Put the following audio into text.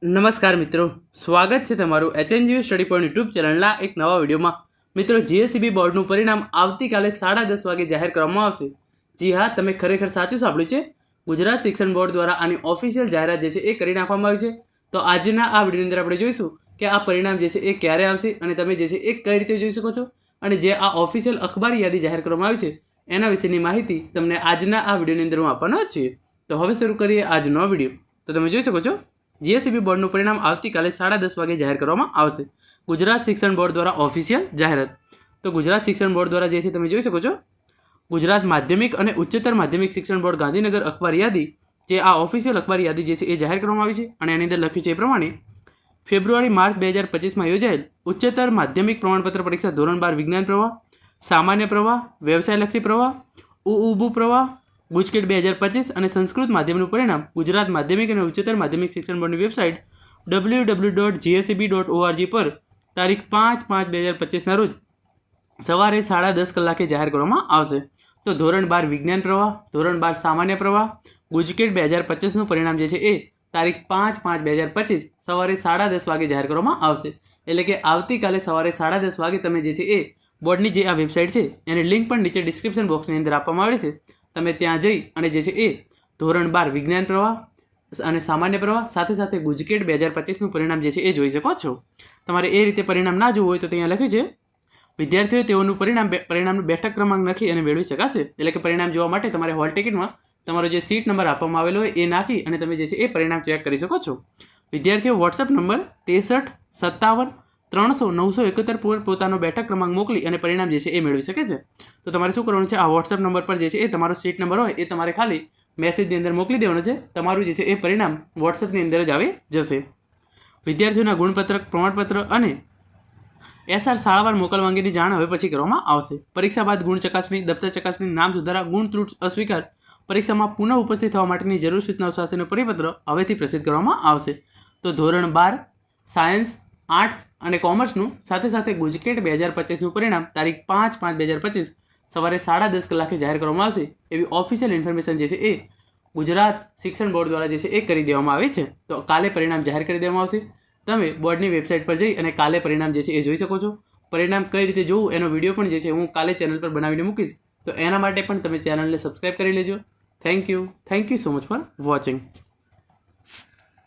નમસ્કાર મિત્રો, સ્વાગત છે તમારું HNGU સ્ટડી પોઈન્ટ યુટ્યુબ ચેનલના એક નવા વિડીયોમાં. મિત્રો, GSEB બોર્ડનું પરિણામ આવતીકાલે 10:30 વાગે જાહેર કરવામાં આવશે. જી હા, તમે ખરેખર સાચું સાંભળ્યું છે. ગુજરાત શિક્ષણ બોર્ડ દ્વારા આની ઓફિશિયલ જાહેરાત જે છે એ કરી નાખવામાં આવી છે. તો આજના આ વિડીયોની અંદર આપણે જોઈશું કે આ પરિણામ જે છે એ ક્યારે આવશે અને તમે જે છે એ કઈ રીતે જોઈ શકો છો, અને જે આ ઓફિશિયલ અખબારી યાદી જાહેર કરવામાં આવી છે એના વિશેની માહિતી તમને આજના આ વિડીયોની અંદર હું આપવાનો જ છીએ. તો હવે શરૂ કરીએ આજનો વિડીયો. તો તમે જોઈ શકો છો, GSEB બોર્ડનું પરિણામ આવતીકાલે 10:30 વાગે જાહેર કરવામાં આવશે. ગુજરાત શિક્ષણ બોર્ડ દ્વારા ઓફિશિયલ જાહેરાત. તો ગુજરાત શિક્ષણ બોર્ડ દ્વારા જે છે તમે જોઈ શકો છો, ગુજરાત માધ્યમિક અને ઉચ્ચતર માધ્યમિક શિક્ષણ બોર્ડ ગાંધીનગર અખબાર યાદી, જે આ ઓફિશિયલ અખબાર યાદી જે છે એ જાહેર કરવામાં આવી છે. અને એની અંદર લખ્યું છે એ પ્રમાણે ફેબ્રુઆરી-માર્ચ 2025માં યોજાયેલ ઉચ્ચતર માધ્યમિક પ્રમાણપત્ર પરીક્ષા ધોરણ 12 વિજ્ઞાન પ્રવાહ, સામાન્ય પ્રવાહ, વ્યવસાયલક્ષી પ્રવાહ, ઉઊબુ પ્રવાહ, ગુજકેટ 2025 અને સંસ્કૃત માધ્યમનું પરિણામ ગુજરાત માધ્યમિક અને ઉચ્ચતર માધ્યમિક શિક્ષણ બોર્ડની વેબસાઇટ www.gseb.org પર તારીખ 5/5/2025ના રોજ સવારે 10:30 કલાકે જાહેર કરવામાં આવશે. તો ધોરણ 12 વિજ્ઞાન પ્રવાહ, ધોરણ 12 સામાન્ય પ્રવાહ, ગુજકેટ 2025નું પરિણામ જે છે એ તારીખ 5/5/2025 સવારે 10:30 વાગે જાહેર કરવામાં આવશે. એટલે કે આવતીકાલે સવારે 10:30 વાગે તમે જે છે એ બોર્ડની જે આ વેબસાઇટ છે એની લિંક પણ નીચે ડિસ્ક્રિપ્શન બોક્સની અંદર આપવામાં આવેલી છે. તમે ત્યાં જઈ અને જે છે એ ધોરણ 12 વિજ્ઞાન પ્રવાહ અને સામાન્ય પ્રવાહ સાથે સાથે ગુજકેટ 2025નું પરિણામ જે છે એ જોઈ શકો છો. તમારે એ રીતે પરિણામ ના જોવું હોય તો ત્યાં લખ્યું છે, વિદ્યાર્થીઓએ તેઓનું પરિણામનું બેઠક ક્રમાંક લખી અને મેળવી શકાશે. એટલે કે પરિણામ જોવા માટે તમારે હોલ ટિકિટમાં તમારો જે સીટ નંબર આપવામાં આવેલો હોય એ નાખી અને તમે જે છે એ પરિણામ ચેક કરી શકો છો. વિદ્યાર્થીઓ વોટ્સઅપ નંબર 63 57 300 971 પર પોતાનો બેઠક ક્રમાંક મોકલી અને પરિણામ જે છે એ મેળવી શકે છે. તો તમારે શું કરવાનું છે, આ વોટ્સઅપ નંબર પર જે છે એ તમારો સીટ નંબર હોય એ તમારે ખાલી મેસેજની અંદર મોકલી દેવાનો છે. તમારું જે છે એ પરિણામ વોટ્સઅપની અંદર જ આવી જશે. વિદ્યાર્થીઓના ગુણપત્રક, પ્રમાણપત્ર અને SR શાળાવાર મોકલવા અંગેની જાણ હવે પછી કરવામાં આવશે. પરીક્ષા બાદ ગુણ ચકાસણી, દફતર ચકાસણી, નામ સુધારા, ગુણ ત્રુટ અસ્વીકાર, પરીક્ષામાં પુનઃ ઉપસ્થિત થવા માટેની જરૂરી સૂચનાઓ સાથેનો પરિપત્ર હવેથી પ્રસિદ્ધ કરવામાં આવશે. તો ધોરણ 12 સાયન્સ, આર્ટ્સ અને કોમર્સનું સાથે સાથે ગુજકેટ 2025નું પરિણામ તારીખ 5/5/2025 સવારે 10:30 કલાકે જાહેર કરવામાં આવશે. એવી ઓફિશિયલ ઇન્ફોર્મેશન જે છે એ ગુજરાત શિક્ષણ બોર્ડ દ્વારા જે છે એ કરી દેવામાં આવી છે. તો કાલે પરિણામ જાહેર કરી દેવામાં આવશે. તમે બોર્ડની વેબસાઇટ પર જઈ અને કાલે પરિણામ જે છે એ જોઈ શકો છો. પરિણામ કઈ રીતે જોવું એનો વિડીયો પણ જે છે હું કાલે ચેનલ પર બનાવીને મૂકીશ. તો એના માટે પણ તમે ચેનલને સબસ્ક્રાઈબ કરી લેજો. Thank you so much for watching.